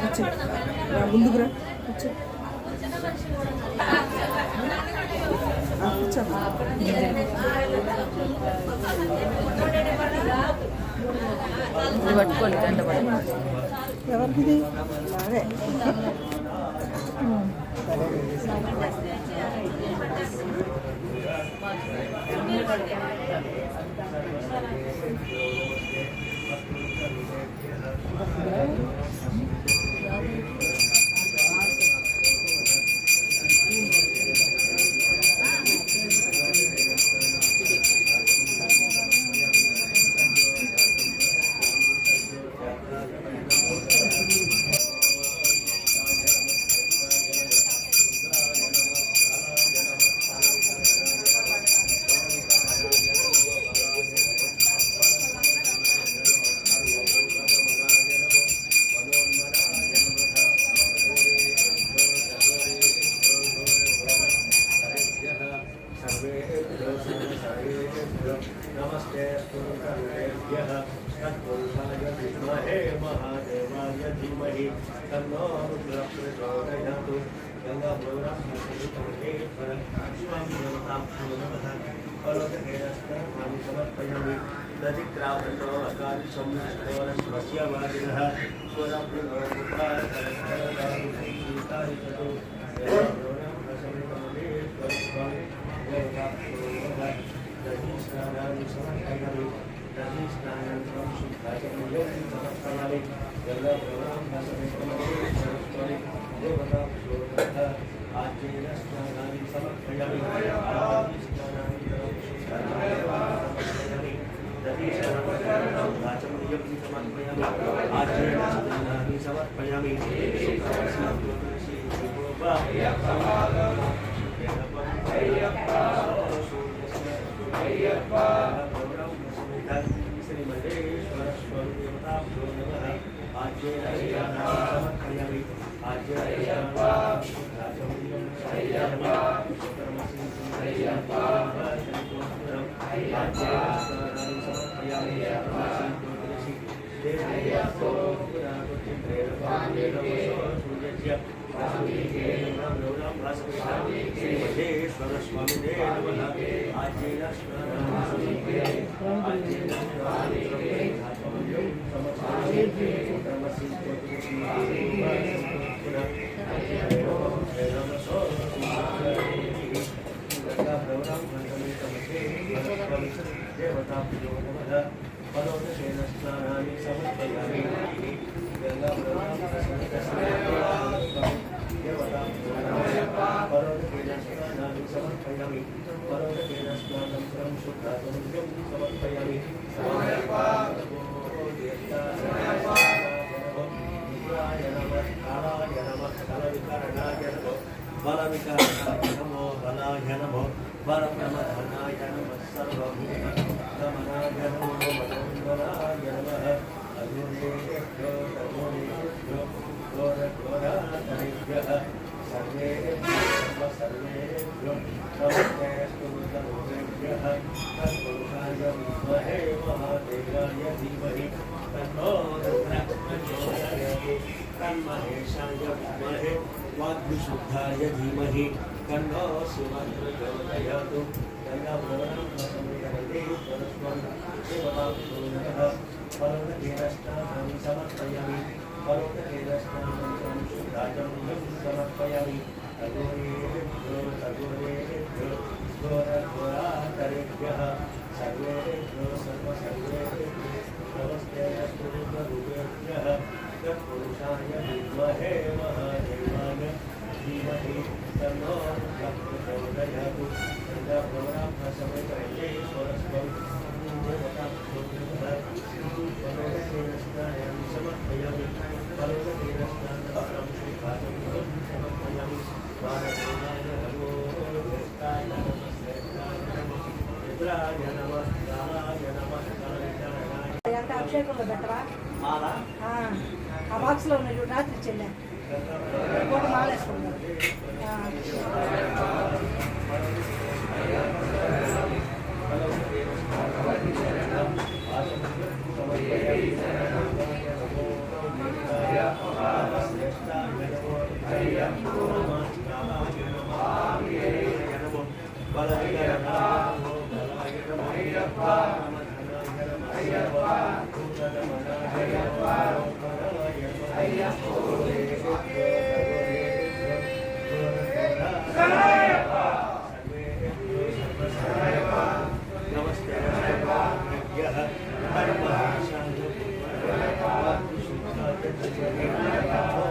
కూర్చో ముందుకురా కూర్చో కూర్చోమ్మా పట్టుకోండి కంటపడి ఎవరిది అదే नमस्ते स्तुतिभ्यः तत्पुरुषाय विद्महे महादेवाय धीमहि तन्नो रुद्रः प्रचोदयात् गङ्गापुराणेश्वर स्वामिनमः पर्वतकेरस्तानि समर्पयामि दधिक्रावृतो अकादिशंस्कोरस्वस्य वादिनः स्वरप्रियमुखारकरकरदारुसीतारिततो दधिस्नानानि समर्पयामि दधिस्नानानन्तरं शुद्धाचमयं समर्पयामि गङ्गापुराणेश्वरी सरस्वती देवताभ्योः आद्येन स्नानानि समर्पयामि दधिस्नानानन्तरं शुद्धाचमयं दधिस्नानानन्तरं समर्पयामि आद्येन स्नानानि समर्पयामि बलविकाराय नमो बलाय नमो वरप्रमथनाय नमः सर्वभूतगमनाय नमो मनोन्मनाय नमः अग्निदेभ्यो तमोदेभ्यो घोरघोरातरेभ्यः सर्वेभ्यो सर्वेभ्यो नमस्ते स्तुतिभ्यः तत्पुरुषाय विद्महे महादेवाय धीमहि तन्नो रुद्रः प्रचोदयात् तन्महेशाय विद्महे वाग्विशुद्धाय धीमहि तन्नो शिवः प्रचोदयात् पर्वतकेरस्नानानि समर्पयामि पर्वतकेरस्नानानन्तरं शुद्धाचमयं समर्पयामि अघोरेभ्यो अघोरेभ्यो घोरघोरातरेभ्यः सर्वेभ्यो सर्वसर्वेभ्यो नमस्ते स्तुतिभ्यः तत्पुरुषाय विद्महे महादेवाय धीमहि तन्नो रुद्रः प्रचोदयात् गङ्गापुराणेश्वरी समर्पयामि पर्वतकेरस्नानानन्तरं शुद्धाचमयं समर्पयामि वारणाय नमो ज्येष्ठाय नमः रुद्राय नमः कालाय नमः कालिकाय అభిషేకంలో పెట్టవా మాల ఆ బాక్స్లో ఉన్నాయి రాత్రి చెల్లె పూట మాల వేసుకుంటారు Thank you.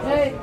Hey.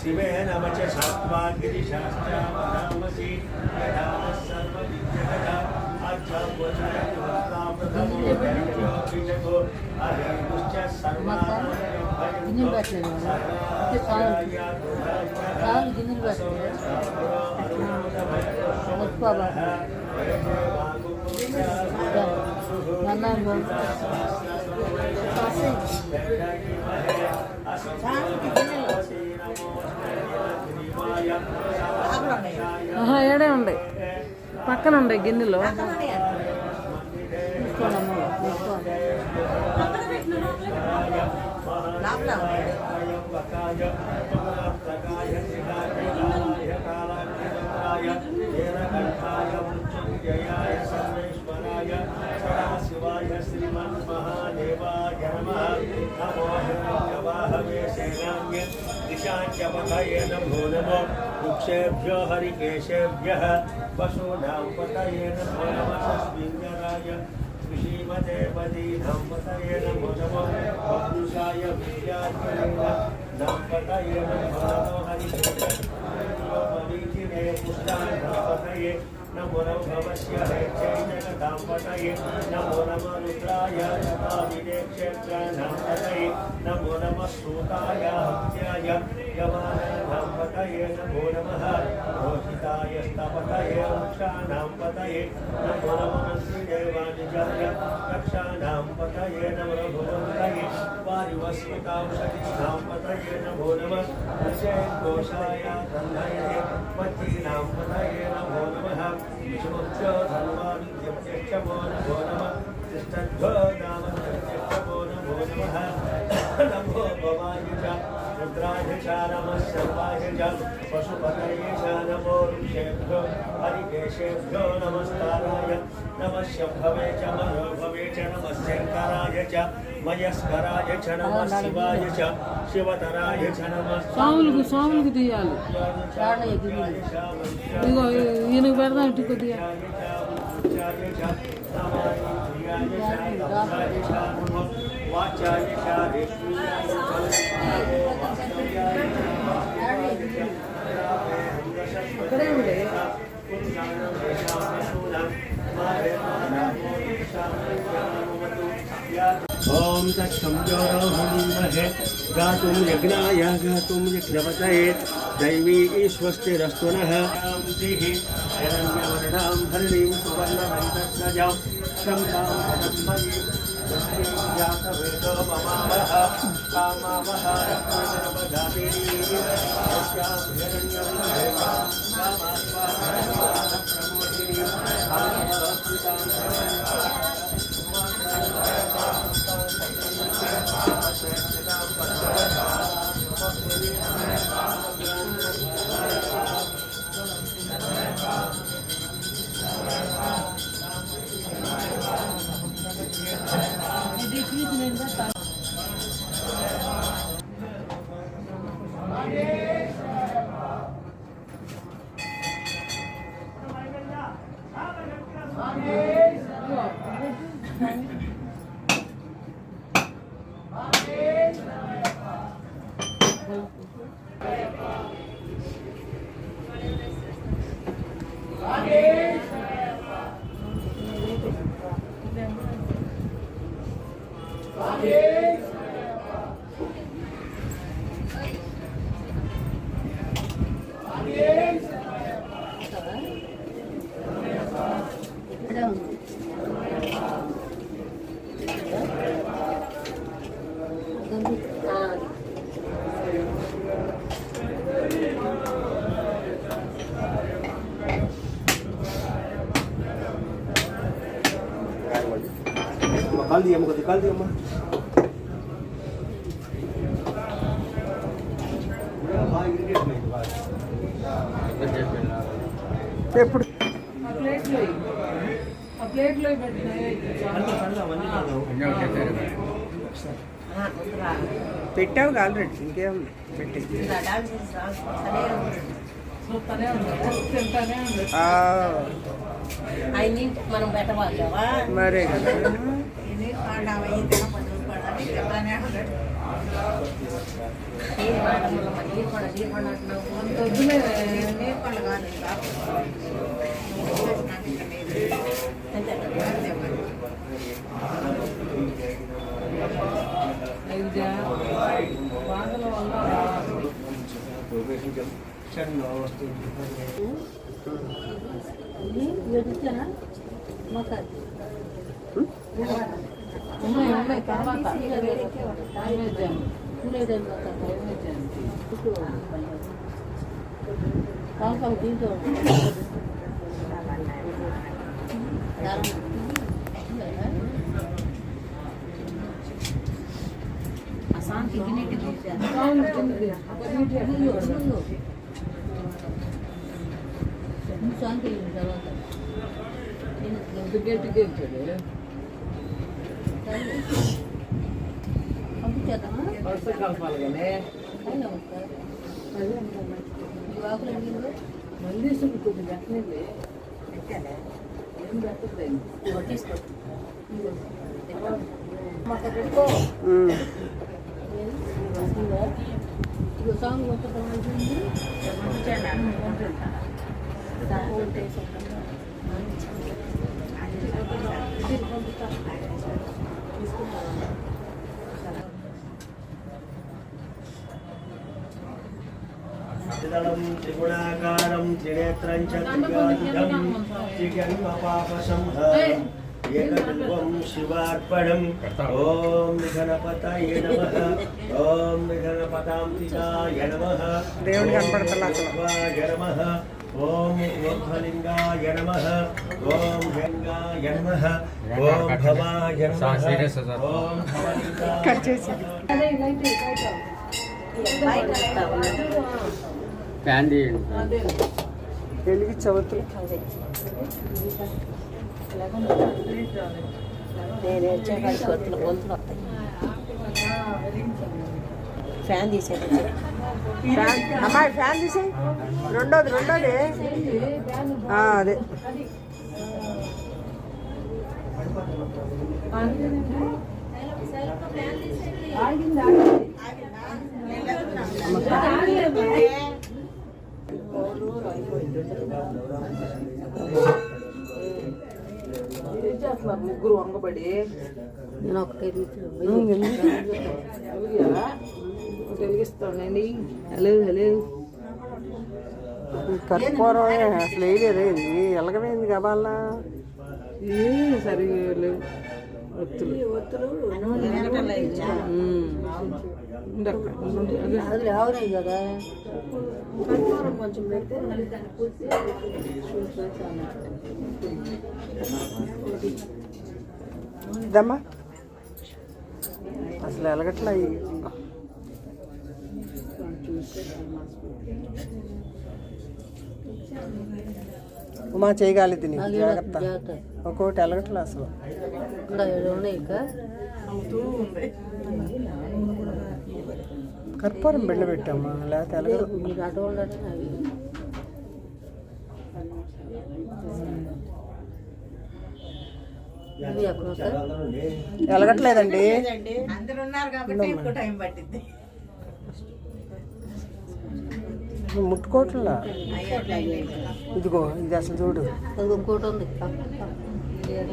शिवे नमः च शास्त्रागिरिशास्त्रामसि यथा सर्वविद्यकथा अच्चावचनप्रथमो अहेतुश्च ఏడే ఉండే పక్కన ఉండే గిన్నెలో शिवाय श्रीमन्महादेवाय नमः नमो हिरण्यवाहवे सेनान्य दिशाञ्चपतये नमो नमो वृक्षेभ्यो हरिकेशेभ्यः पशूनां पतये नमो नमः स्विङ्गराय श्रीमते पदीनां पतये नमो नमो वपुषाय विद्यार्थीनां पतये नमो नमो हरिकेशे पुष्टानां पतये नमो नमः भवस्य जगतां पतये नमो नमः रुद्राय तथाविदेक्षेत्राणां पतये नमो नमः सूताय हत्याय यमानां पतये नमो नमः रोहिताय स्तपतये वृक्षाणां पतये नमो नमः श्रीदेवानिजाय रक्षाणां पतये नमो भुवन्तये वारिवस्मितां पतये नमो नमः ऋषेघोषाय गन्धये पतीनां पतये नमो नमः विष्णुभ्यो धर्मादित्यक्षमो नमो नमः तिष्ठद्भ्यो नामत्यक्षमो नमो नमः नमो भवाय च रुद्राय च नमः सर्वाय च पशुपतये च नमो ऋषेभ्यो हरिकेशेभ्यो नमस्काराय नमः शम्भवे च मनोभवे च नमः शङ्कराय च मयस्कराय च नमः शिवाय च शिवतराय च नमः స్వాములకు తీయాలి ఇదిగో ఈయనకు పెడదాం ఇటు కొద్దిగా ఇక్కడే ఉండే ओम तत्सम महे गातुं यज्ञाय गातुं यज्ञपतये दैवी स्वस्तिरस्तु नः हिरण्यवर्णां हरिणीं सुवर्णमन्तस्रजां शङ्कां पदम्बये जातवेदो ममावः कामावः रत्नगर्भधारिणी यस्यां हिरण्यवर्णेन कामात्मा प्रमोदिनी కాల్ దియమ్మ కొద్ది కాల్ దియమ్మ ఎప్పుడు ఆ ప్లేట్లో పెట్టావు ఆల్రెడీ ఇంకేముంది పెట్టి చూస్తూనే ఉంది తింటానే ఉంది. మనం పెట్టవాళ్ళవా మరే కదా అంత వద్దులే. ఇది బాధల వల్ల ఉన్నాయి ఉన్నాయి తర్వాత నైవేద్యం. వరుస కలపాలి కానీ మళ్ళీ కొద్ది పెట్టలేదు ఏం పెట్టద్దు త్రిగుణాకారం త్రినేత్రం చ త్రిగంధం త్రిగంగపాపసంహారం ఏకబిల్వం శివార్పణం. ఓం నిధనపతయే నమః. ఓం నిధనపతాంతికాయ నమః. దేవుడు కనపడతలా నమః. ఓం ఊర్ధ్వలింగాయ నమః. ఓం గంగాయ నమః. ఓం భవాయ నమః. ఓం భవలింగాయ కట్ చేసి వెలిగి చదువుతులు ఫ్యాన్ తీసేది అమ్మాయి ఫ్యాన్ తీసే రెండోది అదే ఏం చేస్తున్నారు ముగ్గురు వంగబడి వెలిగిస్తానండి. హలో హలో కర్పూరం అసలు వేయలేదు ఇది ఎలగమైంది కావాలా ఏ సరిగా లేవు ఒత్తులు ఒత్తులు అది ఆవునాయి కదా కర్పూరం కొంచెం పెడితే ఇదమ్మా అసలు ఎలగట్లా ఉమా చేయగలిగింది నీకు జాగ్రత్త ఒక్కోటి ఎలగట్లా అసలు కర్పూరం బిళ్ళ పెట్టామ్మా లేకపోతే ఎలగదు ఎలగట్లేదండి ముట్టుకోవట్లా ఇదిగో ఇది అసలు చూడు అది ఇంకోటి ఉంది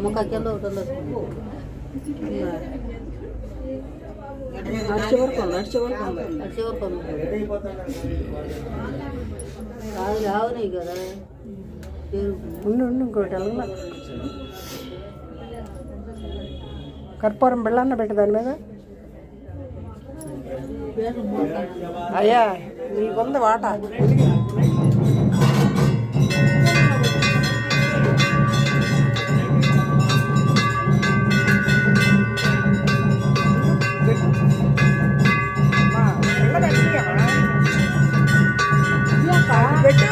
ముఖ కింద ఒకటి ఉంది నడిచే వరకు ఉంది అది ఆవునాయి కదా ఉండు ఇంకోటి వెళ్ళ కర్పూరం బిళ్ళన్న పెట్టి దాని మీద అయ్యా నీకుంది వాట పెట్టు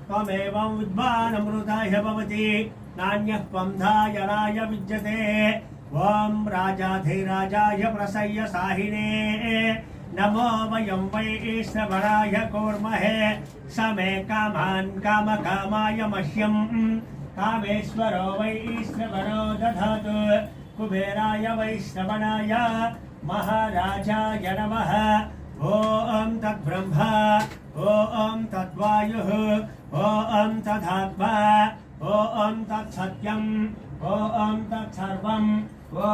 त्वमेवं विद्वानमृताय भवति नान्यः पंधायनाय विद्यते। ओम राजाधिराजाय प्रसय्य साहिने नमो वयं वै श्रवणाय कूर्महे समे कामान् कामकामाय मह्यम् कामेश्वरो वै श्रवणो दधातु कुबेराय वै श्रवणाय महाराजाय नमः ॐ तद्ब्रह्मा ॐ तद्वायुः ॐ तदात्मा ॐ तत्सत्यम् ॐ तत्सर्वम् ॐ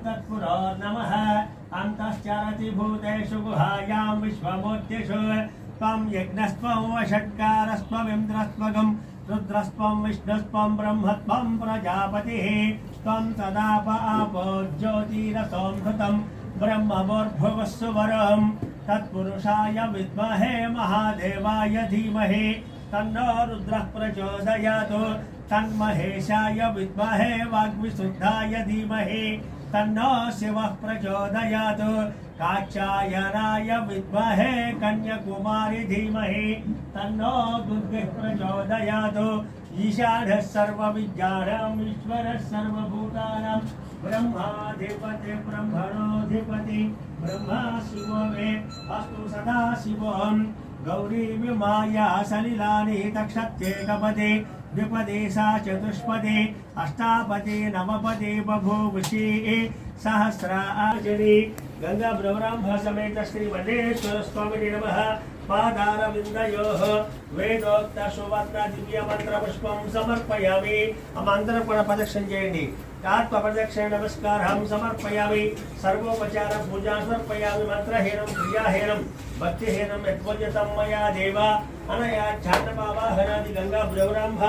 तत्पुरो नमः अन्तश्चरति भूतेषु गुहायां विश्वमूर्तिषु त्वं यज्ञस्त्वं वषट्कारस्त्वमिन्द्रस्त्वगं रुद्रस्त्वं विष्णुस्त्वं ब्रह्मत्वं प्रजापतिः त्वं तदाप आपो ज्योतिरसोऽमृतं ब्रह्मभूर्भुवस्सु वरं तत्पुरुषाय विद्महे महादेवाय धीमहि तन्नो रुद्रः प्रचोदयात् तन्महेशाय विद्महे वाग्विशुद्धाय धीमहि तन्नो शिवः प्रचोदयात् कात्यायनाय विद्महे कन्याकुमारी धीमहि तन्नो दुर्गः प्रचोदयात् ईशानः सर्वविद्यानां ईश्वरः सर्वभूतानां ब्रह्माधिपति ब्रह्मणोऽधिपति ब्रह्मा शिवो मे अस्तु सदा शिवम् गौरी विमाया सलिलानि तक्षत्येकपदे द्विपदे सा चतुष्पदे अष्टापदे नवपदे बभूवुषी सहस्राजनी गंगा ब्रह्म समेत श्री वल्लेश्वर स्वामी नमः पादारविन्दयोः वेदोक्त सुवर्ణ दिव्य मंत्र पुष्पं समर्पयामि मंत्र प्रदक्षिण చేయండి तात्व प्रदक्षिण नमस्कारं समर्पयामि सर्वोपचार पूजा समर्पयामि मंत्रहीनं क्रियाहीनं भक्तिहीनं यत्पूज्यतं मया देव अनया ध्यानभावाहनादि गंगा ब्रह्म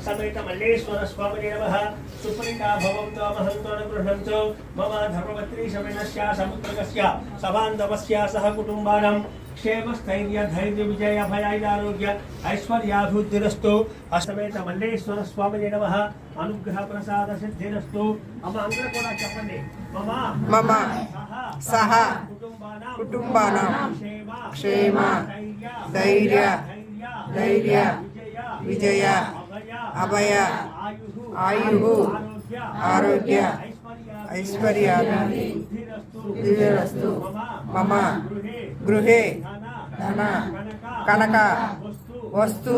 समेत मल्लेश्वर स्वामी नमः सुप्रीता भवन्तु महन्तो गृह्णन्तु मम धर्मपत्नी समेतस्य समुद्रकस्य सबान्धवस्य सह कुटुम्बानां क्षेम स्थैर्य धैर्य विजय भयारोग्य ऐश्वर्याभिवृद्धिरस्तु अष्टमेत मल्लेश्वर स्वामी नमः अनुग्रह प्रसाद सिद्धिरस्तु मम अंदर కూడా చెప్పండి మమ సహ కుటుంబానాం క్షేమ ధైర్య విజయ అభయ ఆయు ఆరోగ్య ఐశ్వర్యాభివృద్ధిరస్తు మమ గృహే ధన కనక వస్తు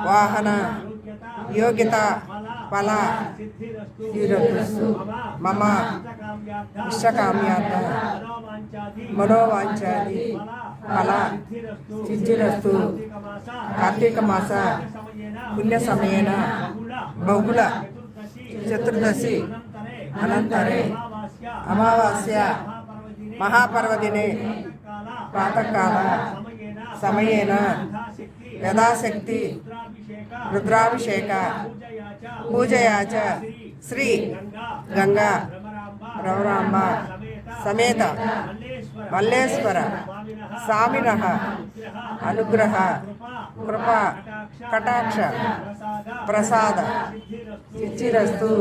వాహన యోగ్యత ఫల సిద్ధిరస్తు మమ ఇష్టకామ్యార్థ మనోవాంఛాది ఫల సిద్ధిరస్తు కార్తీక మాస పుణ్య సమయేన బహుళ చతుర్దశి అనంతరే అమావాస్య మహాపర్వదినే ప్రాతకాల సమయేన యథాశక్తి రుద్రాభిషేక పూజయా చ శ్రీ గంగా భ్రమరాంబ సమేత మల్లేశ్వర స్వామినః అనుగ్రహ కృప కటాక్ష ప్రసాద సిద్ధిరస్తు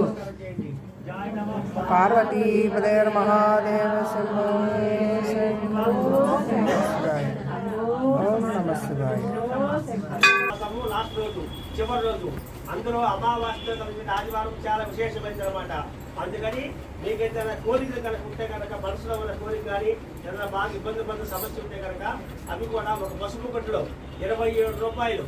పార్వతీపదేర్ మహాదేవ ఓం నమః శివాయ. లాస్ట్ రోజు చివరి రోజు అందులో అమావాస్య ఆదివారం చాలా విశేషమైనది అనమాట. అందుకని మీకు ఏదైనా కోరికలు కనుక ఉంటే కనుక మనసులో ఉన్న కోరిక కానీ ఏదైనా బాగా ఇబ్బంది పడిన సమస్య ఉంటే కనుక అవి కూడా ఒక పసుపు కొట్టులో 27 రూపాయలు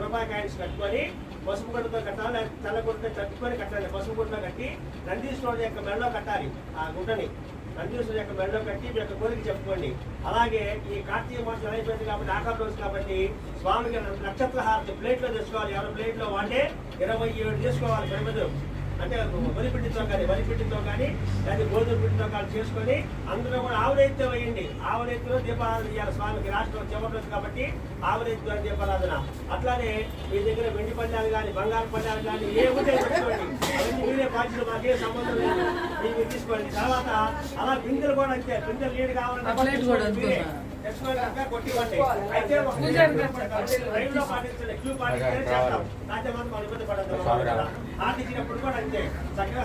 రూపాయి కాయిన్స్ కట్టుకొని పసుపు కొట్టుతో కట్టాలి, తెల్ల కొట్టుతో కట్టుకొని కట్టాలి. పసుపు కొట్టులో కట్టి నందీశ్వరుడు యొక్క మెడలో కట్టాలి. ఆ గుడ్డని నందీశ్వరుడు యొక్క మెడలో కట్టి మీ యొక్క కోరిక చెప్పుకోండి. అలాగే ఈ కార్తీక మాసం అయిపోయింది కాబట్టి ఆఖరి రోజు కాబట్టి స్వామికి నక్షత్ర హారతి ప్లేట్లో తెచ్చుకోవాలి. ఎవరి ప్లేట్లో వాడే 27 తీసుకోవాలి. పెరుగు అంటే వరిపిండితో కానీ లేదా గోధుమ పిండితో కానీ చేసుకొని అందులో కూడా ఆవునైత్యం వేయండి. ఆవునైత్యంలో దీపారాధన చేయాలి స్వామికి. రాష్ట్రం చివరి రోజు కాబట్టి ఆవునైత్యం దీపారాధన. అట్లానే మీ దగ్గర వెండి పళ్ళాలు కానీ బంగారు పళ్ళాలు కానీ ఏ ఉంటే పెట్టుకోండి. అవన్నీ మీరే బాధ్యత, మాకే సంబంధం లేదు, మీకు తీసుకోండి. తర్వాత అలా బిందెలు కూడా అంతే. బిందెలు నీరు కావాలంటే కొట్టివ్వండి. అయితే లైవ్లో పాటించండి, క్యూ పాటించే చేస్తాం. అయితే మనం ఇబ్బంది పడద్దు. ఆర్టించినప్పుడు కూడా అంతే చక్కగా